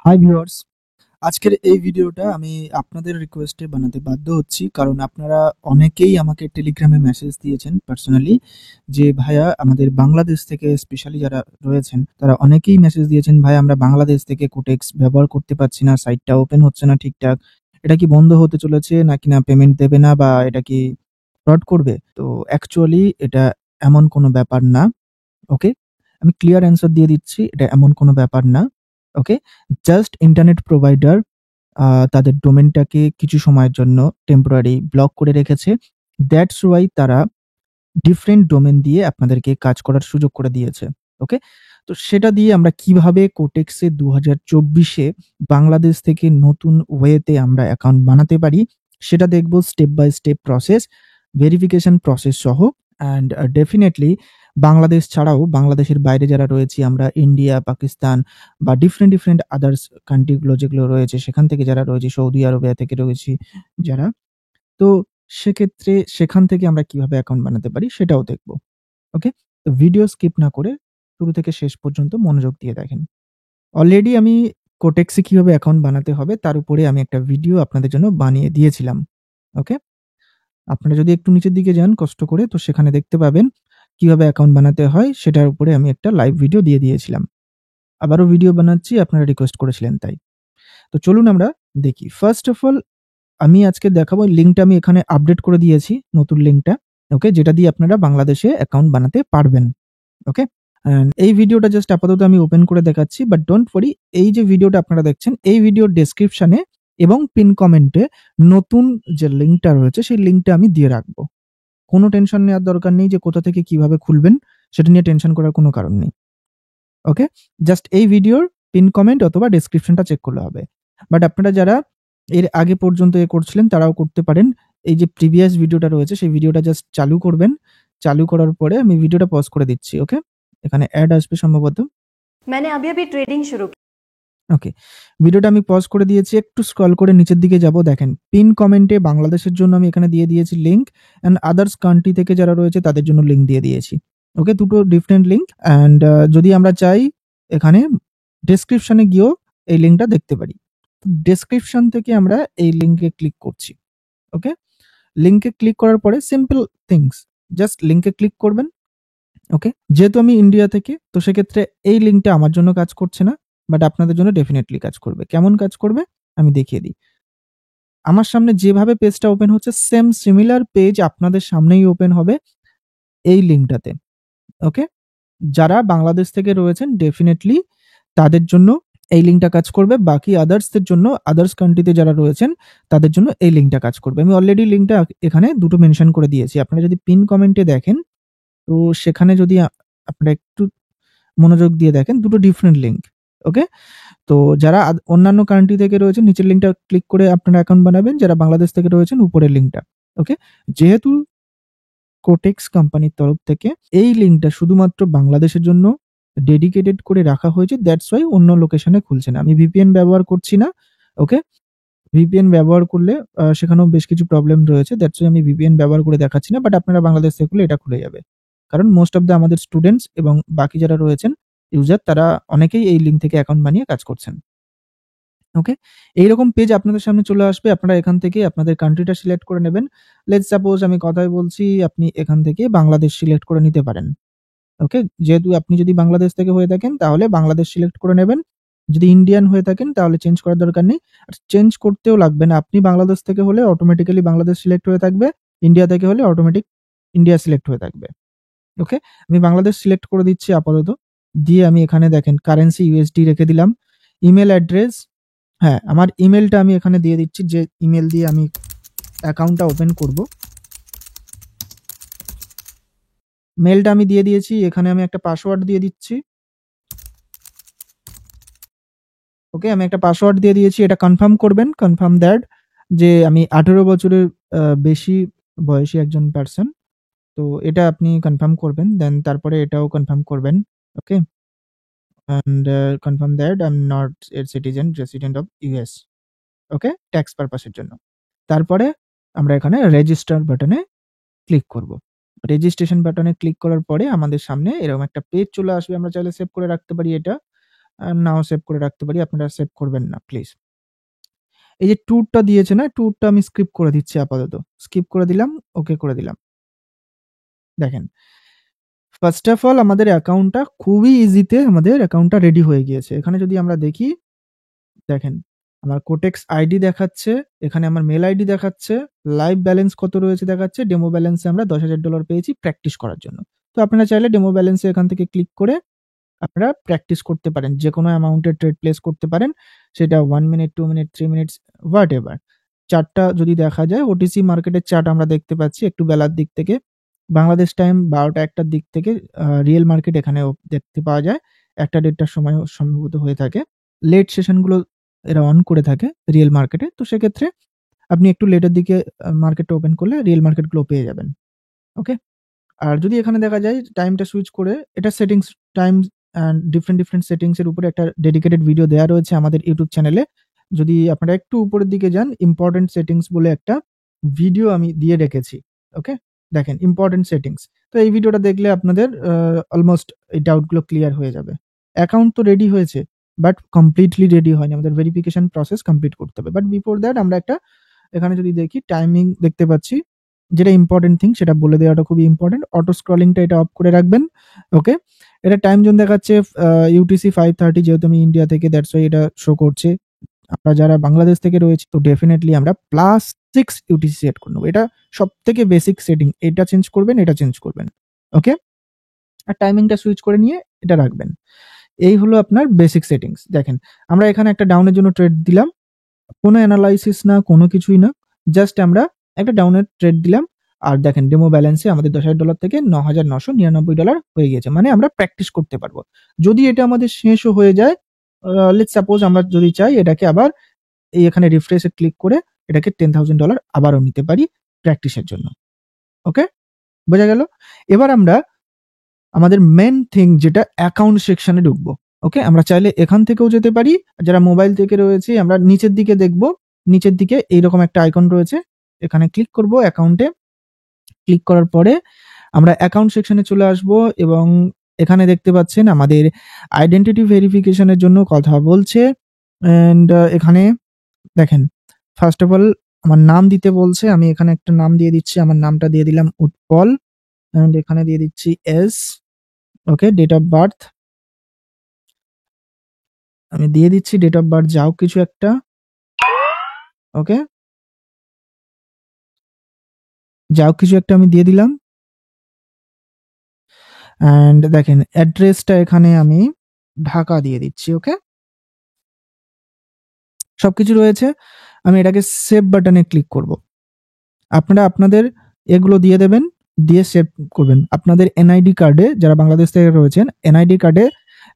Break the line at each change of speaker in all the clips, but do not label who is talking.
Hi viewers, আজকের এই ভিডিওটা আমি আপনাদের রিকোয়েস্টে বানাতে বাধ্য হচ্ছি। কারণ আপনারা অনেকেই আমাকে টেলিগ্রামে মেসেজ দিয়েছেন পার্সোনালি যে, "ভাইয়া আমাদের বাংলাদেশ থেকে" স্পেশালি যারা রয়েছেন তারা অনেকেই মেসেজ দিয়েছেন, "ভাই আমরা বাংলাদেশ থেকে কোটেক্স ব্যবহার করতে পারছি না, সাইটটা ওপেন হচ্ছে না ঠিকঠাক। এটা কি বন্ধ হতে চলেছে নাকি না পেমেন্ট দেবে না বা এটা কি ফ্রড করবে?" তো অ্যাকচুয়ালি এটা এমন কোনো ব্যাপার না। ওকে? আমি ক্লিয়ার অ্যান্সার দিয়ে দিচ্ছি, এটা এমন কোনো ব্যাপার না। ওকে? জাস্ট ইন্টারনেট প্রোভাইডার তাদের ডোমেইনটাকে কিছু সময়ের জন্য টেম্পোরারি ব্লক করে রেখেছে। দ্যাটস ওয়াই তারা ডিফারেন্ট ডোমেইন দিয়ে আপনাদেরকে কাজ করার সুযোগ করে দিয়েছে। ওকে? তো সেটা দিয়ে আমরা কিভাবে কোটেক্সে ২০২৪ এ বাংলাদেশ থেকে নতুন ওয়েতে আমরা অ্যাকাউন্ট বানাতে পারি, সেটা দেখব step by step process, verification process সহ। অ্যান্ড ডেফিনিটলি বাংলাদেশ ছাড়াও বাংলাদেশের বাইরে যারা রয়েছি আমরা ইন্ডিয়া, পাকিস্তান বা ডিফারেন্ট আদার্স কান্ট্রি গুলো যেগুলো রয়েছে সেখান থেকে যারা রয়েছি, সৌদি আরবিয়া থেকে রয়েছি যারা, তো সেক্ষেত্রে সেখান থেকে আমরা কিভাবে অ্যাকাউন্ট বানাতে পারি সেটাও দেখব। ওকে? তো ভিডিও স্কিপ না করে শুরু থেকে শেষ পর্যন্ত মনোযোগ দিয়ে দেখেন। অলরেডি আমি কোটেক্সে কিভাবে অ্যাকাউন্ট বানাতে হবে তার উপরে আমি একটা ভিডিও আপনাদের জন্য বানিয়ে দিয়েছিলাম। ওকে? আপনারা যদি একটু নিচের দিকে যান কষ্ট করে তো সেখানে দেখতে পাবেন কিভাবে অ্যাকাউন্ট বানাতে হয় সেটার উপরে আমি একটা লাইভ ভিডিও দিয়ে দিয়েছিলাম। আবারও ভিডিও বানাচ্ছি, আপনারা রিকোয়েস্ট করেছিলেন তাই। তো চলুন আমরা দেখি। ফার্স্ট অফ অল আমি আজকে দেখাবো, লিঙ্কটা আমি এখানে আপডেট করে দিয়েছি, নতুন লিঙ্কটা। ওকে? যেটা দিয়ে আপনারা বাংলাদেশে অ্যাকাউন্ট বানাতে পারবেন। ওকে? অ্যান্ড এই ভিডিওটা জাস্ট আপাতত আমি ওপেন করে দেখাচ্ছি। বাট ডোন্ট ওয়ারি, এই যে ভিডিওটা আপনারা দেখছেন এই ভিডিওর ডেসক্রিপশনে এবং পিন কমেন্টে নতুন যে লিঙ্কটা রয়েছে সেই লিঙ্কটা আমি দিয়ে রাখবো। কোনো টেনশন নেওয়ার দরকার নেই যে কোথা থেকে কিভাবে খুলবেন, সেটা নিয়ে টেনশন করার কোনো কারণ নেই। ওকে? জাস্ট এই ভিডিওর পিন কমেন্ট অথবা ডেসক্রিপশনটা চেক করলে হবে। বাট আপনারা যারা এর আগে পর্যন্ত করছিলেন তারাও করতে পারেন। এই যে প্রিভিয়াস ভিডিওটা রয়েছে সেই ভিডিওটা জাস্ট চালু করবেন। চালু করার পরে আমি ভিডিওটা পজ করে দিচ্ছি। ওকে? এখানে অ্যাড আসবে সম্ভবত।
मैंने अभी ट्रेडिंग शुरू की।
ওকে। ভিডিওটা আমি পজ করে দিয়েছি। একটু স্ক্রল করে নিচের দিকে যাব। দেখেন পিন কমেন্টে বাংলাদেশের জন্য আমি এখানে দিয়ে দিয়েছি লিঙ্ক, অ্যান্ড আদার্স কান্ট্রি থেকে যারা রয়েছে তাদের জন্য লিঙ্ক দিয়ে দিয়েছি। ওকে? দুটো ডিফারেন্ট লিঙ্ক। অ্যান্ড যদি আমরা চাই এখানে ডেসক্রিপশনে গিয়েও এই লিঙ্কটা দেখতে পারি। ডেসক্রিপশন থেকে আমরা এই লিঙ্কে ক্লিক করছি। ওকে? লিঙ্কে ক্লিক করার পরে সিম্পল থিংস, জাস্ট লিঙ্কে ক্লিক করবেন। ওকে? যেহেতু আমি ইন্ডিয়া থেকে তো সেক্ষেত্রে এই লিঙ্কটা আমার জন্য কাজ করছে না। বাট আপনাদের জন্য ডেফিনিটলি কাজ করবে। কেমন কাজ করবে? আমি দেখিয়ে দিই। আমার সামনে যেভাবে পেজটা ওপেন হচ্ছে সেম সিমিলার পেজ আপনাদের সামনেই ওপেন হবে এই লিঙ্কটাতে। ওকে? যারা বাংলাদেশ থেকে রয়েছেন ডেফিনিটলি তাদের জন্য এই লিঙ্কটা কাজ করবে। বাকি আদার্সদের জন্য, আদার্স কান্ট্রিতে যারা রয়েছেন তাদের জন্য এই লিঙ্কটা কাজ করবে। আমি অলরেডি লিঙ্কটা এখানে দুটো মেনশন করে দিয়েছি। আপনারা যদি পিন কমেন্টে দেখেন তো সেখানে যদি আপনারা একটু মনোযোগ দিয়ে দেখেন, দুটো ডিফারেন্ট লিঙ্ক। ওকে? তো যারা অন্যান্য কান্ট্রি থেকে রয়েছেন নিচের লিঙ্কটা ক্লিক করে আপনারা অ্যাকাউন্ট বানাবেন, যারা বাংলাদেশ থেকে রয়েছেন উপরের লিঙ্কটা। ওকে? যেহেতু কোটেক্স কোম্পানির তরফ থেকে এই লিঙ্কটা শুধুমাত্র বাংলাদেশের জন্য ডেডিকেটেড করে রাখা হয়েছে, দ্যাটস ওয়াই অন্য লোকেশনে খুলছে না। আমি ভিপিএন ব্যবহার করছি না। ওকে? ভিপিএন ব্যবহার করলে সেখানেও বেশ কিছু প্রবলেম রয়েছে। দ্যাটস ওয়াই আমি ভিপিএন ব্যবহার করে দেখাচ্ছি না। বাট আপনারা বাংলাদেশ থেকে খুললে এটা খুলে যাবে। কারণ মোস্ট অফ আমাদের স্টুডেন্টস এবং বাকি যারা রয়েছেন ইউজার তারা অনেকেই এই লিঙ্ক থেকে অ্যাকাউন্ট বানিয়ে কাজ করছেন। ওকে? এইরকম পেজ আপনাদের সামনে চলে আসবে। আপনারা এখান থেকে আপনাদের কান্ট্রিটা সিলেক্ট করে নেবেন। লেটস সাপোজ আমি কথায় বলছি, আপনি এখান থেকে বাংলাদেশ সিলেক্ট করে নিতে পারেন। ওকে? যেহেতু আপনি যদি বাংলাদেশ থেকে হয়ে থাকেন তাহলে বাংলাদেশ সিলেক্ট করে নেবেন। যদি ইন্ডিয়ান হয়ে থাকেন তাহলে চেঞ্জ করার দরকার নেই। আর চেঞ্জ করতেও লাগবে না। আপনি বাংলাদেশ থেকে হলে অটোমেটিক্যালি বাংলাদেশ সিলেক্ট হয়ে থাকবে। ইন্ডিয়া থেকে হলে অটোমেটিক ইন্ডিয়া সিলেক্ট হয়ে থাকবে। ওকে? আমি বাংলাদেশ সিলেক্ট করে দিচ্ছি আপাতত। দিয়ে আমি এখানে দেখেন কারেন্সি ইউএসডি রেখে দিলাম। ইমেইল অ্যাড্রেস, হ্যাঁ, আমার ইমেইলটা আমি এখানে দিয়ে দিচ্ছি, যে ইমেইল দিয়ে আমি অ্যাকাউন্টটা ওপেন করব। মেইলটা আমি দিয়ে দিয়েছি। এখানে আমি একটা পাসওয়ার্ড দিয়ে দিচ্ছি। ওকে? আমি একটা পাসওয়ার্ড দিয়ে দিয়েছি। এটা কনফার্ম করবেন। কনফার্ম দ্যাট যে আমি 18 বছরের বেশি বয়সী একজন পারসন। তো এটা আপনি কনফার্ম করবেন। দেন তারপরে এটাও কনফার্ম করবেন। Okay? And confirm that I am not a citizen resident of US. Okay? Tax purpose এর জন্য। তারপরে আমরা এখানে রেজিস্টার বাটনে ক্লিক করব। রেজিস্ট্রেশন বাটনে ক্লিক করার পরে আমাদের সামনে এরকম একটা পেজ চলে আসবে। আমরা চাইলে সেভ করে রাখতে পারি এটা। নাও সেভ করে রাখতে পারি, আপনারা সেভ করবেন না প্লিজ। এই যে ট্যুরটা দিয়েছে না, ট্যুরটা আমি স্কিপ করে দিচ্ছি আপাতত। স্কিপ করে দিলাম, ওকে করে দিলাম। দেখেন, ফার্স্ট অফ অল আমাদের অ্যাকাউন্টটা খুবই ইজিতে আমাদের অ্যাকাউন্টটা রেডি হয়ে গিয়েছে। এখানে যদি আমরা দেখি, দেখেন আমার কোটেক্স আইডি দেখাচ্ছে, এখানে আমার মেল আইডি দেখাচ্ছে, লাইভ ব্যালেন্স কত রয়েছে দেখাচ্ছে, ডেমো ব্যালেন্সে আমরা $10,000 পেয়েছি প্র্যাকটিস করার জন্য। তো আপনারা চাইলে ডেমো ব্যালেন্সে এখান থেকে ক্লিক করে আপনারা প্র্যাকটিস করতে পারেন, যে কোনো অ্যামাউন্টের ট্রেড প্লেস করতে পারেন, সেটা 1 minute, 2 minute, 3 minutes, whatever. চার্টটা যদি দেখা যায়, ওটিসি মার্কেটের চার্ট আমরা দেখতে পাচ্ছি একটু বেলার দিক থেকে, বাংলাদেশ টাইম 12টা 1টার দিক থেকে রিয়েল মার্কেট এখানেও দেখতে পাওয়া যায়, 1টা 1:30টার সময় সম্ভবত হয়ে থাকে। লেট সেশনগুলো এরা অন করে থাকে রিয়েল মার্কেটে, তো সেক্ষেত্রে আপনি একটু লেটের দিকে মার্কেটটা ওপেন করলে রিয়েল মার্কেটগুলো পেয়ে যাবেন। ওকে, আর যদি এখানে দেখা যায় টাইমটা সুইচ করে, এটা settings time and different settings এর উপরে একটা ডেডিকেটেড ভিডিও দেওয়া রয়েছে আমাদের ইউটিউব চ্যানেলে। যদি আপনারা একটু উপরের দিকে যান, ইম্পর্টেন্ট সেটিংস বলে একটা ভিডিও আমি দিয়ে রেখেছি। ওকে, দেখেন ইম্পর্টেন্ট সেটিংস। তো এই ভিডিওটা দেখলে আপনাদের অলমোস্ট এই ডাউটগুলো ক্লিয়ার হয়ে যাবে। অ্যাকাউন্ট তো রেডি হয়েছে, বাট কমপ্লিটলি রেডি হয়নি, আমাদের ভেরিফিকেশন প্রসেস কমপ্লিট করতে হবে। বাট বিফোর দ্যাট আমরা একটা, এখানে যদি দেখি টাইমিং দেখতে পাচ্ছি, যেটা ইম্পর্টেন্ট থিং সেটা বলে দেওয়াটা খুবই ইম্পর্টেন্ট। অটো স্ক্রলিংটা এটা অফ করে রাখবেন। ওকে, এটা টাইম জোন দেখাচ্ছে ইউটিসি 5:30, যেহেতু আমি ইন্ডিয়া থেকে, দ্যাটস ওয়াই এটা শো করছে। আমরা যারা বাংলাদেশ থেকে রয়েছে, তো ডেফিনেটলি আমরা +6 ইউটিসি সেট করে নেবো। এটা সব থেকে বেসিক সেটিং, এটা চেঞ্জ করবেন, এটা চেঞ্জ করবেন। ওকে, আর টাইমিংটা সুইচ করে নিয়ে এটা রাখবেন। এই হলো আপনার বেসিক সেটিংস। দেখেন, আমরা এখানে একটা ডাউনের জন্য ট্রেড দিলাম, কোনো অ্যানালাইসিস না, কোনো কিছুই না, জাস্ট আমরা একটা ডাউনের ট্রেড দিলাম। আর দেখেন ডেমো ব্যালেন্সে আমাদের $10,000 থেকে $9,999 হয়ে গিয়েছে, মানে আমরা প্র্যাকটিস করতে পারবো। যদি এটা আমাদের শেষও হয়ে যায়, লেটস সাপোজ আমরা যদি চাই এটাকে আবার এই এখানে রিফ্রেশে ক্লিক করে এটাকে $10,000 আবারও নিতে পারি প্র্যাকটিসের জন্য। ওকে, বোঝা গেল? এবার আমরা আমাদের মেন থিং যেটা অ্যাকাউন্ট সেকশনে ঢুকবো। ওকে, আমরা চাইলে এখান থেকেও যেতে পারি, যারা মোবাইল থেকে রয়েছে আমরা নিচের দিকে দেখব, নিচের দিকে এইরকম একটা আইকন রয়েছে, এখানে ক্লিক করব। অ্যাকাউন্টে ক্লিক করার পরে আমরা অ্যাকাউন্ট সেকশনে চলে আসব, এবং এখানে দেখতে পাচ্ছেন আমাদের আইডেন্টিটি ভেরিফিকেশনের জন্য কথা বলছে। অ্যান্ড এখানে দেখেন, ফার্স্ট অফ অল আমার নাম দিতে বলছে, আমি এখানে একটা নাম দিয়ে দিচ্ছি, আমার নামটা দিয়ে দিলাম উৎপল, অ্যান্ড এখানে দিয়ে দিচ্ছি এস। ওকে, ডেট অফ বার্থ আমি দিয়ে দিচ্ছি, ডেট অফ বার্থ যাও কিছু একটা। ওকে, যাও কিছু একটা আমি দিয়ে দিলাম। অ্যান্ড দেখেন অ্যাড্রেসটা এখানে আমি ঢাকা দিয়ে দিচ্ছি। ওকে, সবকিছু রয়েছে। আমি এটাকে সেভ বাটনে ক্লিক করব। আপনারা আপনাদের এগুলো দিয়ে দেবেন, দিয়ে সেভ করবেন। আপনাদের এনআইডি কার্ডে, যারা বাংলাদেশ থেকে রয়েছেন, এনআইডি কার্ডে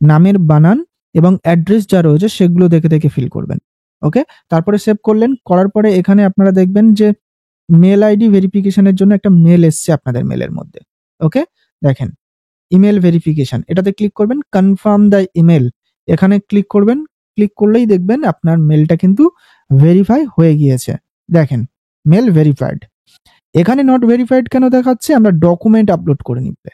নামের বানান এবং অ্যাড্রেস যা রয়েছে সেগুলো দেখে দেখে ফিল করবেন। ওকে, তারপরে সেভ করলেন, করার পরে এখানে আপনারা দেখবেন যে মেল আইডি ভেরিফিকেশনের জন্য একটা মেল এসছে আপনাদের মেলের মধ্যে। ওকে, দেখেন ইমেল ভেরিফিকেশন, এটাতে ক্লিক করবেন, কনফার্ম দ্য ইমেল, এখানে ক্লিক করবেন। ক্লিক করলেই দেখবেন আপনার মেলটা কিন্তু ভেরিফাই হয়ে গিয়েছে। দেখেন মেল ভেরিফাইড। এখানে নট ভেরিফাইড কেন দেখাচ্ছে? আমরা ডকুমেন্ট আপলোড করে নিবে,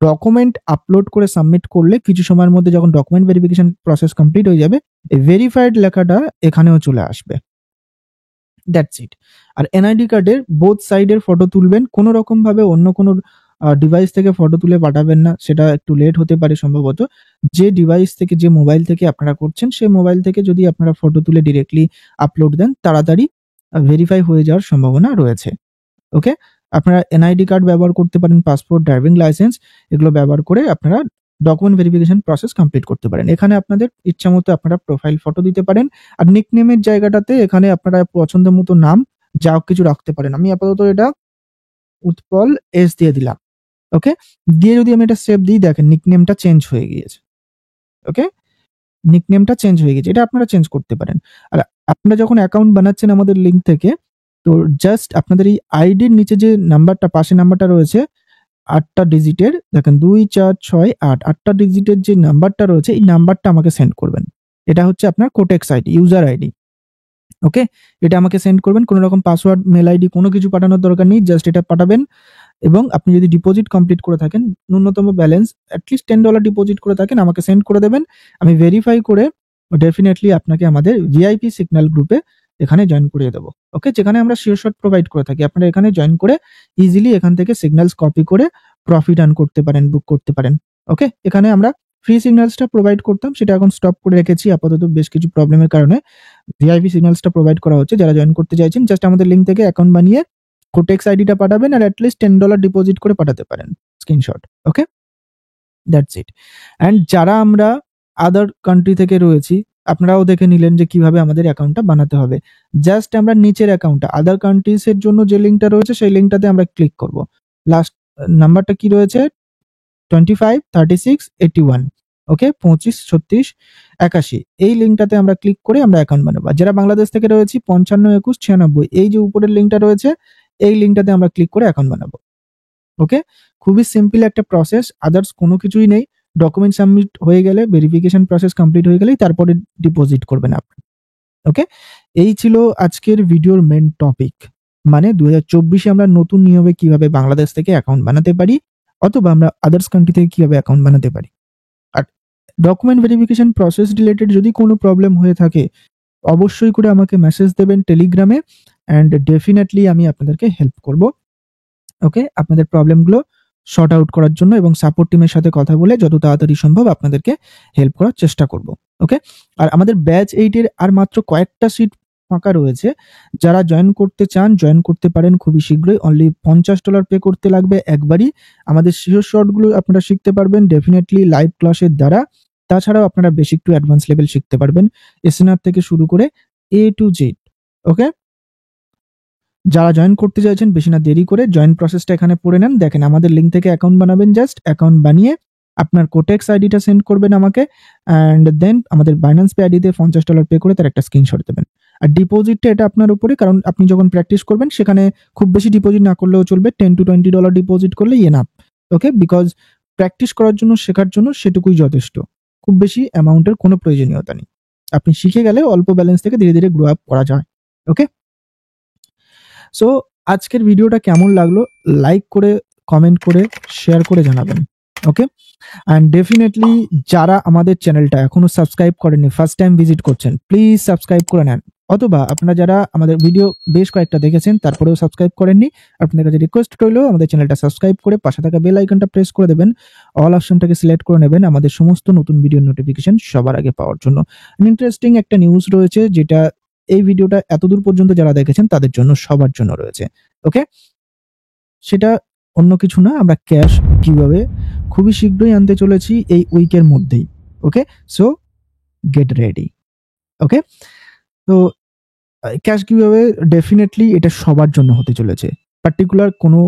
ডকুমেন্ট আপলোড করে সাবমিট করলে কিছু সময়ের মধ্যে যখন ডকুমেন্ট ভেরিফিকেশন প্রসেস কমপ্লিট হয়ে যাবে, এই ভেরিফাইড লেখাটা এখানেও চলে আসবে। That's it. আর এনআইডি কার্ডের বোথ সাইডের ফটো তুলবেন, কোনো রকম ভাবে অন্য কোনো ডিভাইস থেকে ফটো তুলে পাঠাবেন না, সেটা একটু লেট হতে পারে সম্ভবত। যে ডিভাইস থেকে, যে মোবাইল থেকে আপনারা করছেন, সেই মোবাইল থেকে যদি আপনারা ফটো তুলে ডিরেক্টলি আপলোড দেন, তাড়াতাড়ি ভেরিফাই হয়ে যাওয়ার সম্ভাবনা রয়েছে। ওকে, আপনারা এনআইডি কার্ড ব্যবহার করতে পারেন, পাসপোর্ট, ড্রাইভিং লাইসেন্স, এগুলো ব্যবহার করে আপনারা ডকুমেন্ট ভেরিফিকেশন প্রসেস কমপ্লিট করতে পারেন। এখানে আপনাদের ইচ্ছা মতো আপনারা প্রোফাইল ফটো দিতে পারেন, আর নিকনেমের জায়গাটাতে এখানে আপনারা পছন্দ মতো নাম যা কিছু রাখতে পারেন। আমি আপাতত এটা উৎপল এস দিয়ে দিলাম। ওকে, দিয়ে যদি আমি এটা সেভ দিই, দেখেন নিকনেমটা চেঞ্জ হয়ে গিয়েছে। ওকে, নিকনেমটা চেঞ্জ হয়ে গেছে, এটা আপনারা চেঞ্জ করতে পারেন। আর আপনারা যখন অ্যাকাউন্ট বানাচ্ছেন আমাদের লিঙ্ক থেকে, তো জাস্ট আপনাদের এই আইডির নিচে যে নাম্বারটা, পাশে নাম্বারটা রয়েছে 8টা ডিজিটের, দেখেন 2 4 6 8, 8টা ডিজিটের যে নাম্বারটা রয়েছে, এই নাম্বারটা আমাকে সেন্ড করবেন। এটা হচ্ছে আপনার কোটেক্স আইডি, ইউজার আইডি। ওকে, এটা আমাকে সেন্ড করবেন, কোনো রকম পাসওয়ার্ড, মেল আইডি কোনো কিছু পাঠানোর দরকার নেই, জাস্ট এটা পাঠাবেন। এবং আপনি যদি ডিপোজিট কমপ্লিট করে থাকেন, ন্যূনতম ব্যালেন্স অ্যাটলিস্ট $10 ডিপোজিট করে থাকেন, আমাকে সেন্ড করে দেবেন। আমি ভেরিফাই করে ডেফিনেটলি আপনাকে আমাদের ভিআইপি সিগন্যাল গ্রুপে এখানে জয়েন করিয়ে দেবো। ওকে, যেখানে আমরা শিওর শট প্রোভাইড করে থাকি। আপনারা এখানে জয়েন করে ইজিলি এখান থেকে সিগন্যালস কপি করে প্রফিট আর্ন করতে পারেন, বুক করতে পারেন। ওকে, এখানে আমরা ফ্রি সিগন্যালসটা প্রোভাইড করতাম, সেটা এখন স্টপ করে রেখেছি আপাতত বেশ কিছু প্রবলেমের কারণে। ভিআইপি সিগন্যালসটা প্রোভাইড করা হচ্ছে। যারা জয়েন করতে চাইছেন জাস্ট আমাদের লিঙ্ক থেকে অ্যাকাউন্ট বানিয়ে কোটেক্স আইডিটা পাঠাবেন আর অ্যাটলিস্ট $10 ডিপোজিট করে পাঠাতে পারেন screenshot. Okay, that's it. And যারা আমরা আদার কান্ট্রি থেকে রয়েছি, আপনারাও দেখে নিলেন যে কিভাবে আমাদের অ্যাকাউন্টটা বানাতে হবে। জাস্ট আমরা নিচের অ্যাকাউন্টটা আদার কান্ট্রিজ এর জন্য যে লিঙ্কটা রয়েছে সেই লিঙ্কটাতে আমরা ক্লিক করব। লাস্ট নাম্বারটা কি রয়েছে? 25 36 81। ওকে, 25 36 81 এই লিঙ্কটাতে আমরা ক্লিক করে আমরা অ্যাকাউন্ট বানাবো। আর যারা বাংলাদেশ থেকে রয়েছি 55 21 96 এই যে উপরের লিঙ্কটা রয়েছে এই লিঙ্কটাতে আমরা ক্লিক করে অ্যাকাউন্ট বানাবো। ওকে, খুবই সিম্পল একটা প্রসেস, আদার্স কোনো কিছুই নেই। ডকুমেন্ট সাবমিট হয়ে গেলে, ভেরিফিকেশন প্রসেস কমপ্লিট হয়ে গেলেই তারপরে ডিপোজিট করবেন আপনি। ওকে, এই ছিল আজকের ভিডিওর মেন টপিক, মানে 2024 আমরা নতুন নিয়মে কিভাবে বাংলাদেশ থেকে অ্যাকাউন্ট বানাতে পারি, অথবা আমরা আদার্স কান্ট্রি থেকে কিভাবে অ্যাকাউন্ট বানাতে পারি। আর ডকুমেন্ট ভেরিফিকেশন প্রসেস রিলেটেড যদি কোনো প্রবলেম হয়ে থাকে অবশ্যই করে আমাকে মেসেজ দেবেন টেলিগ্রামে, অ্যান্ড ডেফিনেটলি আমি আপনাদেরকে হেল্প করব। ওকে, আপনাদের প্রবলেমগুলো শর্ট আউট করার জন্য এবং সাপোর্ট টিমের সাথে কথা বলে যত তাড়াতাড়ি সম্ভব আপনাদেরকে হেল্প করার চেষ্টা করব। ওকে, আর আমাদের ব্যাচ 8 এর আর মাত্র কয়েকটা সিট ফাঁকা রয়েছে। যারা জয়েন করতে চান জয়েন করতে পারেন খুবই শীঘ্রই। অনলি $50 পে করতে লাগবে একবারই। আমাদের শিওর শর্টগুলো আপনারা শিখতে পারবেন ডেফিনেটলি লাইভ ক্লাসের দ্বারা। তাছাড়াও আপনারা বেসিক টু অ্যাডভান্স লেভেল শিখতে পারবেন, এসএনআর থেকে শুরু করে A to Z। ওকে, যারা জয়েন করতে চাইছেন বেশি না দেরি করে জয়েন প্রসেসটা এখানে পড়ে নেন। দেখেন আমাদের লিঙ্ক থেকে অ্যাকাউন্ট বানাবেন, জাস্ট অ্যাকাউন্ট বানিয়ে আপনার কোটেক্স আইডিটা সেন্ড করবেন আমাকে, অ্যান্ড দেন আমাদের বাইন্যান্স পে আইডিতে $50 পে করে তার একটা স্ক্রিনশট দেবেন। আর ডিপোজিটটা এটা আপনার উপরে, কারণ আপনি যখন প্র্যাকটিস করবেন সেখানে খুব বেশি ডিপোজিট না করলেও চলবে, $10 to $20 ডিপোজিট করলে এনাফ। ওকে, বিকজ প্র্যাকটিস করার জন্য, শেখার জন্য সেটুকুই যথেষ্ট। খুব বেশি অ্যামাউন্টের কোনো প্রয়োজনীয়তা নেই। আপনি শিখে গেলে অল্প ব্যালেন্স থেকে ধীরে ধীরে গ্রো আপ করা যায়। ওকে, সো আজকের ভিডিওটা কেমন লাগলো লাইক করে, কমেন্ট করে, শেয়ার করে জানাবেন। ওকে, অ্যান্ড ডেফিনেটলি যারা আমাদের চ্যানেলটা এখনো সাবস্ক্রাইব করেননি, ফার্স্ট টাইম ভিজিট করছেন, প্লিজ সাবস্ক্রাইব করে নেন। অথবা আপনারা যারা আমাদের ভিডিও বেশ কয়েকটা দেখেছেন তারপরেও সাবস্ক্রাইব করেননি, আপনাদের কাছে রিকোয়েস্ট রইলো আমাদের চ্যানেলটা সাবস্ক্রাইব করে পাশে থাকা বেল আইকনটা প্রেস করে দেবেন, অল অপশনটাকে সিলেক্ট করে নেবেন আমাদের সমস্ত নতুন ভিডিও নোটিফিকেশন সবার আগে পাওয়ার জন্য। ইন্টারেস্টিং একটা নিউজ রয়েছে যেটা এই ভিডিওটা এতদূর পর্যন্ত যারা দেখেছেন তাদের জন্য, সবার জন্য রয়েছে। ওকে, সেটা অন্য কিছু না, আমরা ক্যাশ কিভাবে খুবই শীঘ্রই আনতে চলেছি এই উইকের মধ্যেই। ওকে, সো গেট রেডি। ওকে, তো ক্যাশ কিভাবে ডেফিনেটলি এটা সবার জন্য হতে চলেছে, পার্টিকুলার কোনো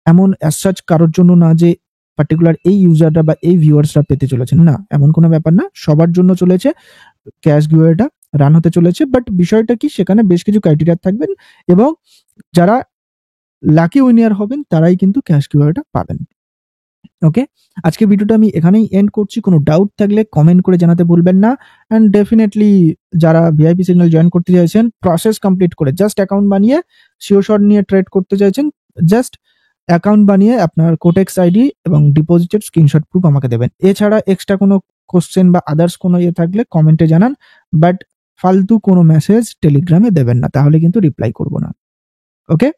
এমন অ্যাজ সাচ কারোর জন্য না যে পার্টিকুলার এই ইউজাররা বা এই ভিউয়ার্সরা পেতে চলেছেন, না, এমন কোনো ব্যাপার না, সবার জন্য চলেছে ক্যাশ গিভওয়েটা রান হতে চলেছে। বাট বিষয়টা কি, সেখানে বেশ কিছু ক্রাইটেরিয়া থাকবেন এবং যারা লাকি উইনার হবেন তারাই কিন্তু ক্যাশ গিভওয়েটা পাবেন। ওকে, আজকে ভিডিওটা আমি এখানেই এন্ড করছি। কোনো ডাউট থাকলে কমেন্ট করে জানাতে ভুলবেন না। অ্যান্ড ডেফিনেটলি যারা ভিআইপি সিগন্যাল জয়েন করতে চাইছেন, প্রসেস কমপ্লিট করে জাস্ট অ্যাকাউন্ট বানিয়ে শিওর শট নিয়ে ট্রেড করতে চাইছেন, জাস্ট অ্যাকাউন্ট বানিয়ে আপনার কোটেক্স আইডি এবং ডিপোজিটের স্ক্রিনশট প্রুফ আমাকে দেবেন। এছাড়া এক্সট্রা কোনো কোশ্চেন বা আদার্স কোনো ইয়ে থাকলে কমেন্টে জানান, বাট ফালতু কোনো মেসেজ টেলিগ্রামে দেবেন না, তাহলে কিন্তু রিপ্লাই করব না। Okay,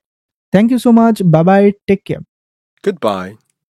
thank you so much, bye bye, take care.
Goodbye.